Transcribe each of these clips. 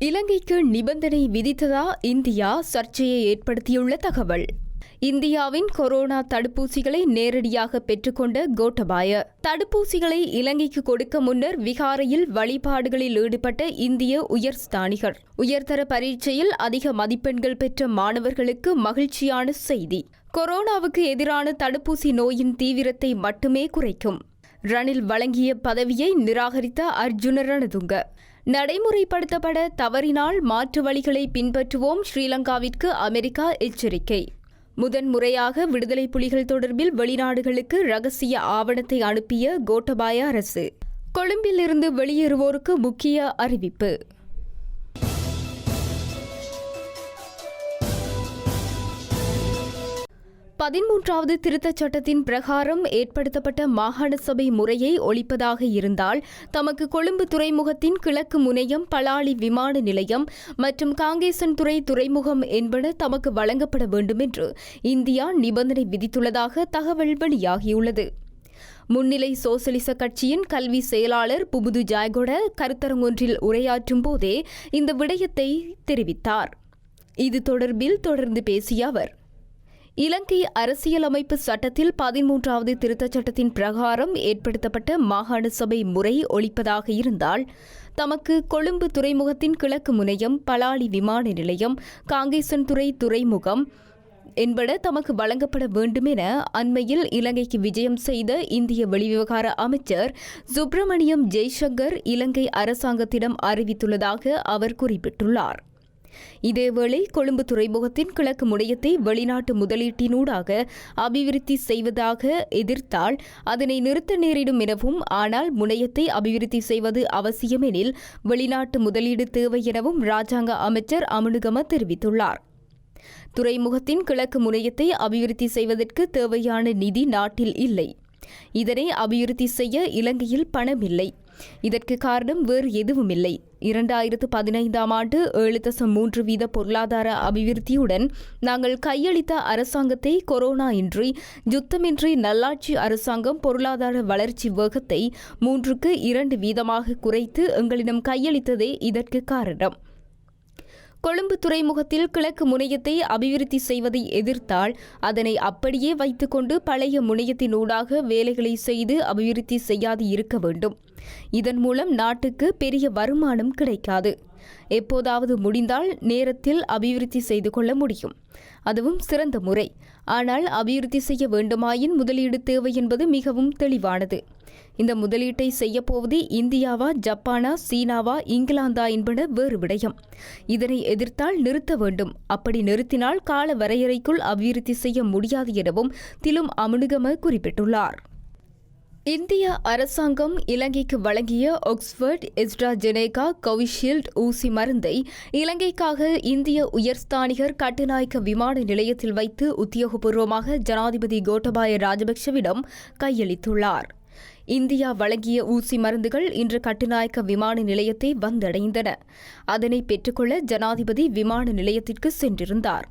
இலங்கைக்கு நிபந்தனை விதித்ததா இந்தியா சர்ச்சையை ஏற்படுத்தியுள்ள தகவல். இந்தியாவின் கொரோனா தடுப்பூசிகளை நேரடியாக பெற்றுக்கொண்ட கோட்டபாய தடுப்பூசிகளை இலங்கைக்கு கொடுக்க முன்னர் விகாரையில் வழிபாடுகளில் ஈடுபட்ட இந்திய உயர்ஸ்தானிகர். உயர்தர பரீட்சையில் அதிக மதிப்பெண்கள் பெற்ற மாணவர்களுக்கு மகிழ்ச்சியான செய்தி. கொரோனாவுக்கு எதிரான தடுப்பூசி நோயின் தீவிரத்தை மட்டுமே குறைக்கும். ரணில் வழங்கிய பதவியை நிராகரித்த அர்ஜுன ரணதுங்க. நடைமுறைப்படுத்தப்பட தவறினால் மாற்று வழிகளை பின்பற்றுவோம், ஸ்ரீலங்காவிற்கு அமெரிக்கா எச்சரிக்கை. முதன்முறையாக விடுதலை புலிகள் தொடர்பில் வெளிநாடுகளுக்கு ரகசிய ஆவணத்தை அனுப்பிய கோட்டபாய அரசு. கொழும்பில் இருந்து வெளியேறுவோருக்கு முக்கிய அறிவிப்பு. 13வது திருத்தச் சட்டத்தின் பிரகாரம் ஏற்படுத்தப்பட்ட மாகாண சபை முறையை ஒழிப்பதாக இருந்தால் தமக்கு கொழும்பு துறைமுகத்தின் கிழக்கு முனையம், பலாலி விமான நிலையம் மற்றும் காங்கேசன்துறை துறைமுகம் என்பன தமக்கு வழங்கப்பட வேண்டும் என்று இந்தியா நிபந்தனை விதித்துள்ளதாக தகவல் வெளியாகியுள்ளது. முன்னிலை சோசலிச கட்சியின் கல்வி செயலாளர் புபுது ஜாய்கொட கருத்தரங்கொன்றில் உரையாற்றும் போதே இந்த விடயத்தை தெரிவித்தார். இது தொடர்பில் தொடர்ந்து பேசிய அவர், இலங்கை அரசியலமைப்பு சட்டத்தில் 13வது திருத்தச் சட்டத்தின் பிரகாரம் ஏற்படுத்தப்பட்ட மாகாண சபை முறை ஒழிப்பதாக இருந்தால் தமக்கு கொழும்பு துறைமுகத்தின் கிழக்கு முனையம், பலாலி விமான நிலையம், காங்கேசன்துறை துறைமுகம் என்பன தமக்கு வழங்கப்பட வேண்டும் என அண்மையில் இலங்கைக்கு விஜயம் செய்த இந்திய வெளிவிவகார அமைச்சர் சுப்பிரமணியம் ஜெய்சங்கர் இலங்கை அரசாங்கத்திடம் அறிவித்துள்ளதாக அவர் குறிப்பிட்டுள்ளார். இதேவேளை கொழும்பு துறைமுகத்தின் கிழக்கு முனையத்தை வெளிநாட்டு முதலீட்டினூடாக அபிவிருத்தி செய்வதாக எதிர்த்தால் அதனை நிறுத்த நேரிடும் எனவும், ஆனால் முனையத்தை அபிவிருத்தி செய்வது அவசியமெனில் வெளிநாட்டு முதலீடு தேவை எனவும் இராஜாங்க அமைச்சர் அமுனுகம தெரிவித்துள்ளார். துறைமுகத்தின் கிழக்கு முனையத்தை அபிவிருத்தி செய்வதற்கு தேவையான நிதி நாட்டில் இல்லை. இதனை அபிவிருத்தி செய்ய இலங்கையில் பணமில்லை. இதற்கு காரணம் வேறு எதுவுமில்லை. 2015ஆம் ஆண்டு 7.3% பொருளாதார அபிவிருத்தியுடன் நாங்கள் கையளித்த அரசாங்கத்தை கொரோனா இன்றி, யுத்தமின்றி நல்லாட்சி அரசாங்கம் பொருளாதார வளர்ச்சி வேகத்தை 3.2% குறைத்து எங்களிடம் கையளித்ததே இதற்கு காரணம். கொழும்பு துறைமுகத்தில் கிழக்கு முனையத்தை அபிவிருத்தி செய்வதை எதிர்த்தால் அதனை அப்படியே வைத்துக்கொண்டு பழைய முனையத்தினூடாக வேலைகளை செய்து அபிவிருத்தி செய்யாது இருக்க வேண்டும். இதன் மூலம் நாட்டுக்கு பெரிய வருமானம் கிடைக்காது. எப்போதாவது முடிந்தால் நேரத்தில் அபிவிருத்தி செய்து கொள்ள முடியும். அதுவும் சிறந்த முறை. ஆனால் அபிவிருத்தி செய்ய வேண்டுமாயின் முதலீடு தேவை என்பது மிகவும் தெளிவானது. இந்த முதலீட்டை செய்யப்போவது இந்தியாவா, ஜப்பானா, சீனாவா, இங்கிலாந்தா என்பன வேறு விடயம். இதனை எதிர்த்தால் நிறுத்த வேண்டும். அப்படி நிறுத்தினால் கால வரையறைக்குள் அபிவிருத்தி செய்ய முடியாது எனவும் திலும் அமுனுகம குறிப்பிட்டுள்ளார். இந்திய அரசாங்கம் இலங்கைக்கு வழங்கிய ஆக்ஸ்போர்ட் எஸ்ட்ராஜெனேகா கோவிஷீல்டு ஊசி மருந்தை இலங்கைக்காக இந்திய உயர்ஸ்தானிகர் கட்டுநாயக்க விமான நிலையத்தில் வைத்து உத்தியோகபூர்வமாக ஜனாதிபதி கோட்டபாய ராஜபக்ஷவிடம் கையளித்துள்ளார். இந்தியா வழங்கிய ஊசி மருந்துகள் இன்று கட்டுநாயக்க விமான நிலையத்தை வந்தடைந்தன. அதனை பெற்றுக்கொள்ள ஜனாதிபதி விமான நிலையத்திற்கு சென்றிருந்தார்.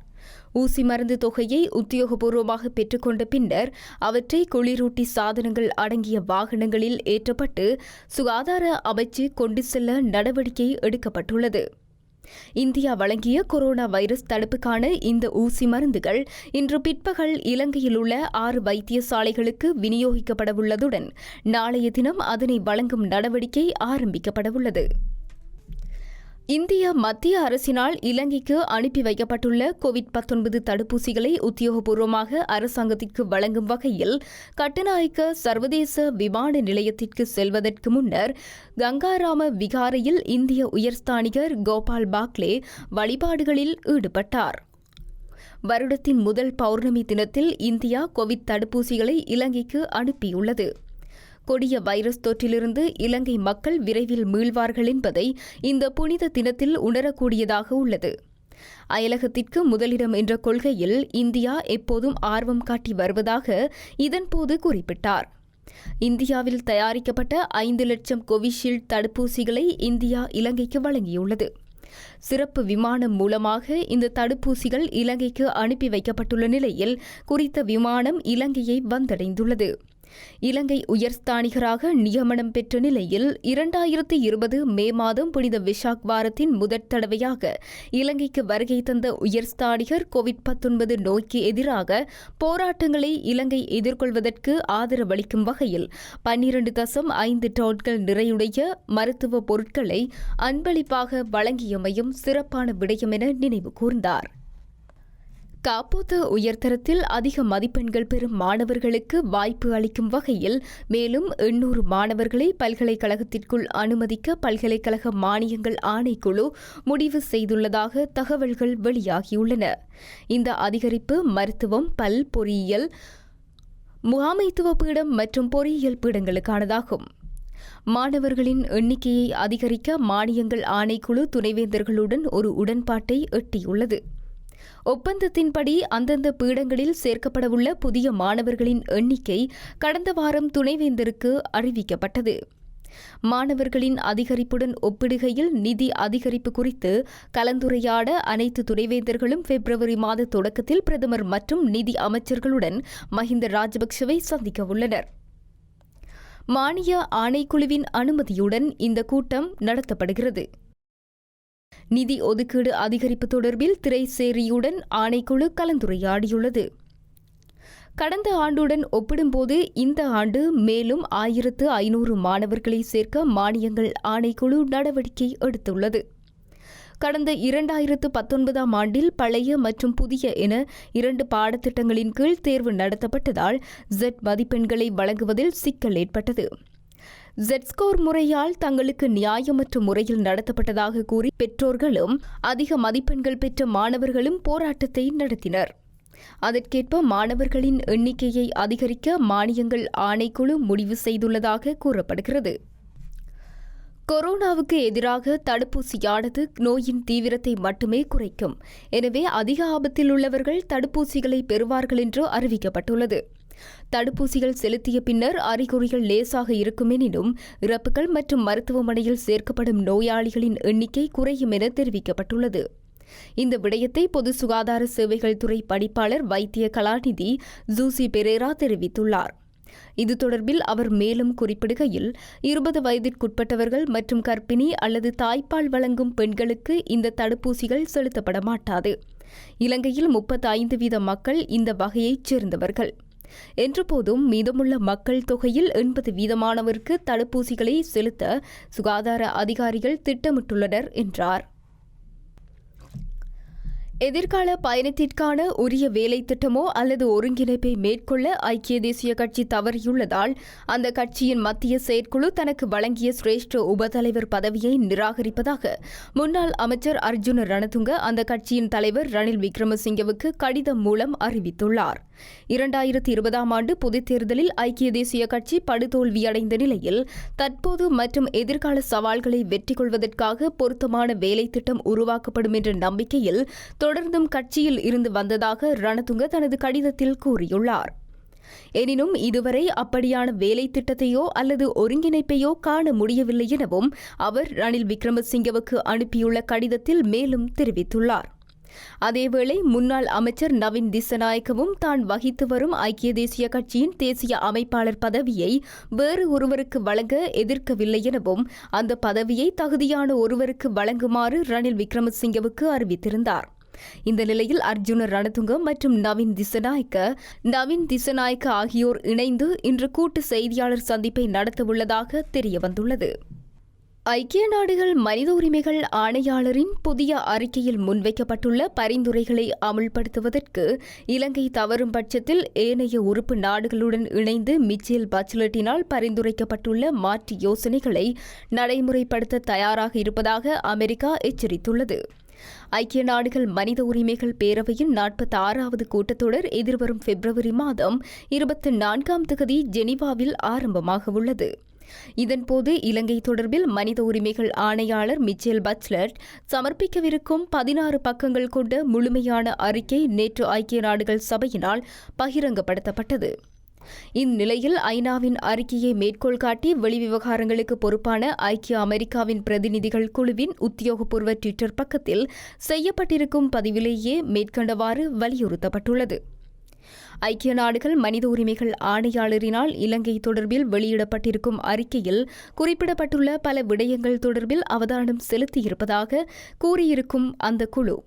ஊசி மருந்து தொகையை உத்தியோகபூர்வமாக பெற்றுக்கொண்ட பின்னர் அவற்றை குளிரூட்டி சாதனங்கள் அடங்கிய வாகனங்களில் ஏற்றப்பட்டு சுகாதார அமைச்சு கொண்டு செல்ல நடவடிக்கை எடுக்கப்பட்டுள்ளது. இந்தியா வழங்கிய கொரோனா வைரஸ் தடுப்புக்கான இந்த ஊசி மருந்துகள் இன்று பிற்பகல் இலங்கையில் உள்ள 6 வைத்தியசாலைகளுக்கு விநியோகிக்கப்படவுள்ளதுடன் நாளைய தினம் அதனை வழங்கும் நடவடிக்கை ஆரம்பிக்கப்படவுள்ளது. இந்திய மத்திய அரசினால் இலங்கைக்கு அனுப்பி வைக்கப்பட்டுள்ள கோவிட்-19 தடுப்பூசிகளை உத்தியோகபூர்வமாக அரசாங்கத்திற்கு வழங்கும் வகையில் கட்டுநாயக்க சர்வதேச விமான நிலையத்திற்கு செல்வதற்கு முன்னர் கங்காராம விகாரையில் இந்திய உயர்ஸ்தானிகர் கோபால் பாக்லே வழிபாடுகளில் ஈடுபட்டார். வருடத்தின் முதல் பௌர்ணமி தினத்தில் இந்தியா கோவிட் தடுப்பூசிகளை இலங்கைக்கு அனுப்பியுள்ளது. கொடிய வைரஸ் தொற்றிலிருந்து இலங்கை மக்கள் விரைவில் மீள்வார்கள் என்பதை இந்த புனித தினத்தில் உணரக்கூடியதாக உள்ளது. அயலகத்திற்கு முதலிடம் என்ற கொள்கையில் இந்தியா எப்போதும் ஆர்வம் காட்டி வருவதாக இதன்போது குறிப்பிட்டார். இந்தியாவில் தயாரிக்கப்பட்ட 5 லட்சம் கோவிஷீல்டு தடுப்பூசிகளை இந்தியா இலங்கைக்கு வழங்கியுள்ளது. சிறப்பு விமானம் மூலமாக இந்த தடுப்பூசிகள் இலங்கைக்கு அனுப்பி வைக்கப்பட்டுள்ள நிலையில் குறித்த விமானம் இலங்கையை வந்தடைந்துள்ளது. இலங்கை உயர்ஸ்தானிகராக நியமனம் பெற்ற நிலையில் 2020 மே மாதம் புனித விஷாக் வாரத்தின் முதற் தடவையாக இலங்கைக்கு வருகை தந்த உயர்ஸ்தானிகர் கோவிட்-19 நோய்க்கு எதிராக போராட்டங்களை இலங்கை எதிர்கொள்வதற்கு ஆதரவளிக்கும் வகையில் 12.5 டோன்கள் நிறையுடைய மருத்துவ பொருட்களை அன்பளிப்பாக வழங்கியமையும் சிறப்பான விடயம் என நினைவு கூர்ந்தார். காப்போத்த உயர்தரத்தில் அதிக மதிப்பெண்கள் பெறும் மாணவர்களுக்கு வாய்ப்பு அளிக்கும் வகையில் மேலும் 800 மாணவர்களை பல்கலைக்கழகத்திற்குள் அனுமதிக்க பல்கலைக்கழக மானியங்கள் ஆணைக்குழு முடிவு செய்துள்ளதாக தகவல்கள் வெளியாகியுள்ளன. இந்த அதிகரிப்பு மருத்துவம், பல் பொறியியல், முகாமைத்துவ பீடம் மற்றும் பொறியியல் பீடங்களுக்கானதாகும். மாணவர்களின் எண்ணிக்கையை அதிகரிக்க மானியங்கள் ஆணைக்குழு துணைவேந்தர்களுடன் ஒரு உடன்பாட்டை எட்டியுள்ளது. ஒப்பந்தத்தின்படி அந்தந்த பீடங்களில் சேர்க்கப்படவுள்ள புதிய மாணவர்களின் எண்ணிக்கை கடந்த வாரம் துணைவேந்தருக்கு அறிவிக்கப்பட்டது. மாணவர்களின் அதிகரிப்புடன் ஒப்பிடுகையில் நிதி அதிகரிப்பு குறித்து கலந்துரையாட அனைத்து துணைவேந்தர்களும் பிப்ரவரி மாத தொடக்கத்தில் பிரதமர் மற்றும் நிதி அமைச்சர்களுடன் மஹிந்த ராஜபக்சவை சந்திக்க உள்ளனர். மானிய ஆணைக்குழுவின் அனுமதியுடன் இந்த கூட்டம் நடத்தப்படுகிறது. நிதி ஒதுக்கீடு அதிகரிப்பு தொடர்பில் திரைசேரியுடன் ஆணைக்குழு கலந்துரையாடியுள்ளது. கடந்த ஆண்டுடன் ஒப்பிடும்போது இந்த ஆண்டு மேலும் 1500 மாணவர்களை சேர்க்க மானியங்கள் ஆணைக்குழு நடவடிக்கை எடுத்துள்ளது. கடந்த 2019 ஆண்டில் பழைய மற்றும் புதிய என 2 பாடத்திட்டங்களின் கீழ் தேர்வு நடத்தப்பட்டதால் Z மதிப்பெண்களை வழங்குவதில் சிக்கல் ஏற்பட்டது. Z-ஸ்கோர் முறையால் தங்களுக்கு நியாயமற்ற முறையில் நடத்தப்பட்டதாக கூறி பெற்றோர்களும் அதிக மதிப்பெண்கள் பெற்ற மாணவர்களும் போராட்டத்தை நடத்தினர். அதற்கேற்ப மாணவர்களின் எண்ணிக்கையை அதிகரிக்க மானியங்கள் ஆணைக்குழு முடிவு செய்துள்ளதாக கூறப்படுகிறது. கொரோனாவுக்கு எதிராக தடுப்பூசியானது நோயின் தீவிரத்தை மட்டுமே குறைக்கும். எனவே அதிக ஆபத்தில் உள்ளவர்கள் தடுப்பூசிகளை பெறுவார்கள் என்று அறிவிக்கப்பட்டுள்ளது. தடுப்பூசிகள் செலுத்திய பின்னர் அறிகுறிகள் லேசாக இருக்கும் எனினும் இறப்புகள் மற்றும் மருத்துவமனையில் சேர்க்கப்படும் நோயாளிகளின் எண்ணிக்கை குறையும் என தெரிவிக்கப்பட்டுள்ளது. இந்த விடயத்தை பொது சுகாதார சேவைகள் துறை பணிப்பாளர் வைத்திய கலாநிதி ஜூசி பெரேரா தெரிவித்துள்ளார். இது தொடர்பில் அவர் மேலும் குறிப்பிடுகையில் 20 வயதிற்குட்பட்டவர்கள் மற்றும் கர்ப்பிணி அல்லது தாய்ப்பால் வழங்கும் பெண்களுக்கு இந்த தடுப்பூசிகள் செலுத்தப்பட மாட்டாது. இலங்கையில் 35% மக்கள் இந்த வகையைச் சேர்ந்தவர்கள். என்றபோதும் மீதமுள்ள மக்கள் தொகையில் 80% தடுப்பூசிகளை செலுத்த சுகாதார அதிகாரிகள் திட்டமிட்டுள்ளனர் என்றார். எதிர்கால பயணத்திற்கான உரிய வேலை திட்டமோ அல்லது ஒருங்கிணைப்பை மேற்கொள்ள ஐக்கிய தேசிய கட்சி தவறியுள்ளதால் அந்த கட்சியின் மத்திய செயற்குழு தனக்கு வழங்கிய சிரேஷ்ட உபதலைவர் பதவியை நிராகரிப்பதாக முன்னாள் அமைச்சர் அர்ஜுன ரணதுங்க அந்த கட்சியின் தலைவர் ரணில் விக்ரமசிங்கவுக்கு கடிதம் மூலம் அறிவித்துள்ளார். 2020 ஆண்டு பொதுத் தேர்தலில் ஐக்கிய தேசிய கட்சி படுதோல்வியடைந்த நிலையில் தற்போது மற்றும் எதிர்கால சவால்களை வெற்றி கொள்வதற்காக பொருத்தமான வேலை திட்டம் உருவாக்கப்படும் என்ற நம்பிக்கையில் தொடர்ந்தும் கட்சியில் இருந்து வந்ததாக ரணதுங்க தனது கடிதத்தில் கூறியுள்ளார். எனினும் இதுவரை அப்படியான வேலை திட்டத்தையோ அல்லது ஒருங்கிணைப்பையோ காண முடியவில்லை எனவும் அவர் ரணில் விக்ரமசிங்கவுக்கு அனுப்பியுள்ள கடிதத்தில் மேலும் தெரிவித்துள்ளார். அதேவேளை முன்னாள் அமைச்சர் நவீன் திசநாயக்கவும் தான் வகித்து வரும் ஐக்கிய தேசிய கட்சியின் தேசிய அமைப்பாளர் பதவியை வேறு ஒருவருக்கு வழங்க எதிர்க்கவில்லை எனவும் அந்த பதவியை தகுதியான ஒருவருக்கு வழங்குமாறு ரணில் விக்ரமசிங்கவுக்கு அறிவித்திருந்தார். இந்த நிலையில் அர்ஜுன ரணதுங்க மற்றும் நவீன் திசநாயக்க ஆகியோர் இணைந்து இன்று கூட்டு செய்தியாளர் சந்திப்பை நடத்தவுள்ளதாக தெரியவந்துள்ளது. ஐக்கிய நாடுகள் மனித உரிமைகள் ஆணையாளரின் புதிய அறிக்கையில் முன்வைக்கப்பட்டுள்ள பரிந்துரைகளை அமுல்படுத்துவதற்கு இலங்கை தவறும் பட்சத்தில் ஏனைய உறுப்பு நாடுகளுடன் இணைந்து மிச்சேல் பச்லெட்டினால் பரிந்துரைக்கப்பட்டுள்ள மாற்று யோசனைகளை நடைமுறைப்படுத்த தயாராக இருப்பதாக அமெரிக்கா எச்சரித்துள்ளது. ஐக்கிய நாடுகள் மனித உரிமைகள் பேரவையின் 46வது கூட்டத்தொடர் எதிர்வரும் பிப்ரவரி மாதம் 24ஆம் தேதி ஜெனீவாவில் ஆரம்பமாக உள்ளது. இதன்போது இலங்கை தொடர்பில் மனித உரிமைகள் ஆணையாளர் மிச்சேல் பச்லெட் சமர்ப்பிக்கவிருக்கும் 16 பக்கங்கள் கொண்ட முழுமையான அறிக்கை நேற்று ஐக்கிய நாடுகள் சபையினால் பகிரங்கப்படுத்தப்பட்டது. இந்நிலையில் ஐநாவின் அறிக்கையை மேற்கோள் காட்டி வெளிவிவகாரங்களுக்கு பொறுப்பான ஐக்கிய அமெரிக்காவின் பிரதிநிதிகள் குழுவின் உத்தியோகபூர்வ ட்விட்டர் பக்கத்தில் செய்யப்பட்டிருக்கும் பதிவிலேயே மேற்கண்டவாறு வலியுறுத்தப்பட்டுள்ளது. ஐக்கிய நாடுகள் மனித உரிமைகள் ஆணையாளரினால் இலங்கை தொடர்பில் வெளியிடப்பட்டிருக்கும் அறிக்கையில் குறிப்பிடப்பட்டுள்ள பல விடயங்கள் தொடர்பில் அவதானம் செலுத்தியிருப்பதாக கூறியிருக்கும் அந்த குழு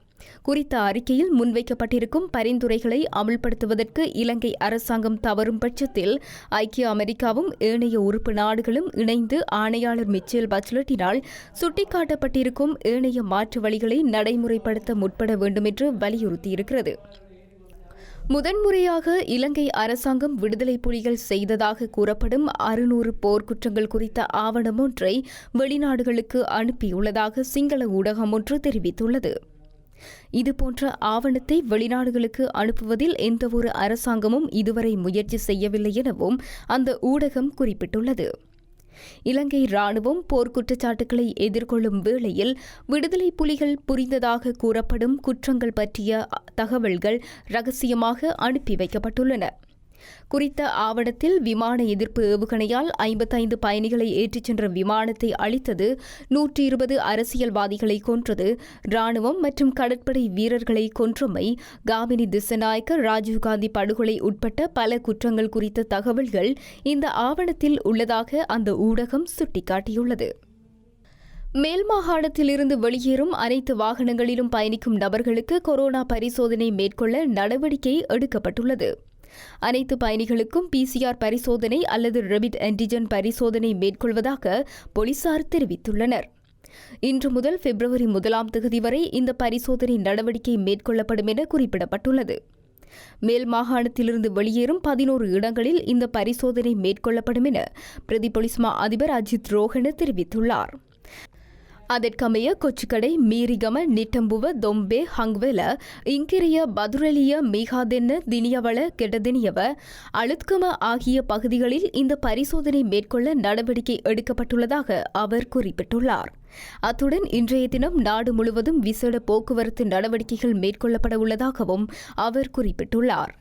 குறித்த அறிக்கையில் முன்வைக்கப்பட்டிருக்கும் பரிந்துரைகளை அமல்படுத்துவதற்கு இலங்கை அரசாங்கம் தவறும் பட்சத்தில் ஐக்கிய அமெரிக்காவும் ஏனைய உறுப்பு நாடுகளும் இணைந்து ஆணையாளர் மிச்சேல் பச்லட்டினால் சுட்டிக்காட்டப்பட்டிருக்கும் ஏனைய மாற்று வழிகளை நடைமுறைப்படுத்த முற்பட வேண்டும் என்று வலியுறுத்தியிருக்கிறது. முதன்முறையாக இலங்கை அரசாங்கம் விடுதலை புலிகள் செய்ததாக கூறப்படும் 600 போர்க்குற்றங்கள் குறித்த ஆவணம் ஒன்றை வெளிநாடுகளுக்கு அனுப்பியுள்ளதாக சிங்கள ஊடகம் ஒன்று தெரிவித்துள்ளது. இதுபோன்ற ஆவணத்தை வெளிநாடுகளுக்கு அனுப்புவதில் எந்தவொரு அரசாங்கமும் இதுவரை முயற்சி செய்யவில்லை எனவும் அந்த ஊடகம் குறிப்பிட்டுள்ளது. இலங்கை ராணுவம் போர்க்குற்றச்சாட்டுகளை எதிர்கொள்ளும் வேளையில் விடுதலை புலிகள் புரிந்ததாக கூறப்படும் குற்றங்கள் பற்றிய தகவல்கள் ரகசியமாக அனுப்பி வைக்கப்பட்டுள்ளன. குறித்த ஆவணத்தில் விமான எதிர்ப்பு ஏவுகணையால் 55 பயணிகளை ஏற்றிச் சென்ற விமானத்தை அழித்தது, 120 அரசியல்வாதிகளை கொன்றது, ராணுவம் மற்றும் கடற்படை வீரர்களை கொன்றமை, காமினி திஸ்ஸநாயக்க, ராஜீவ்காந்தி படுகொலை உட்பட்ட பல குற்றங்கள் குறித்த தகவல்கள் இந்த ஆவணத்தில் உள்ளதாக அந்த ஊடகம் சுட்டிக்காட்டியுள்ளது. மேல் மாகாணத்திலிருந்து வெளியேறும் அனைத்து வாகனங்களிலும் பயணிக்கும் நபர்களுக்கு கொரோனா பரிசோதனை மேற்கொள்ள நடவடிக்கை எடுக்கப்பட்டுள்ளது. அனைத்து பயணிகளுக்கும் PCR பரிசோதனை அல்லது ரேபிட் ஆன்டிஜென் பரிசோதனை மேற்கொள்வதாக போலீசார் தெரிவித்துள்ளனர். இன்று முதல் பிப்ரவரி 1 வரை இந்த பரிசோதனை நடவடிக்கை மேற்கொள்ளப்படும் என குறிப்பிடப்பட்டுள்ளது. மேல் மாகாணத்திலிருந்து வெளியேறும் 11 இடங்களில் இந்த பரிசோதனை மேற்கொள்ளப்படும் என பிரதி பொலிஸ் மா அதிபர் அஜித் ரோஹண தெரிவித்துள்ளார். அதற்கமைய கொச்சிக்கடை, மீரிகம, நிட்டம்புவ, தொம்பே, ஹங்வெல, இங்கிரிய, பதுரலிய, மீகாதென்ன, தினியவள, கெடதினியவ, அழுத்கம ஆகிய பகுதிகளில் இந்த பரிசோதனை மேற்கொள்ள நடவடிக்கை எடுக்கப்பட்டுள்ளதாக அவர் குறிப்பிட்டுள்ளார். அத்துடன் இன்றைய தினம் நாடு முழுவதும் விசேட போக்குவரத்து நடவடிக்கைகள் மேற்கொள்ளப்பட உள்ளதாகவும் அவர் குறிப்பிட்டுள்ளார்.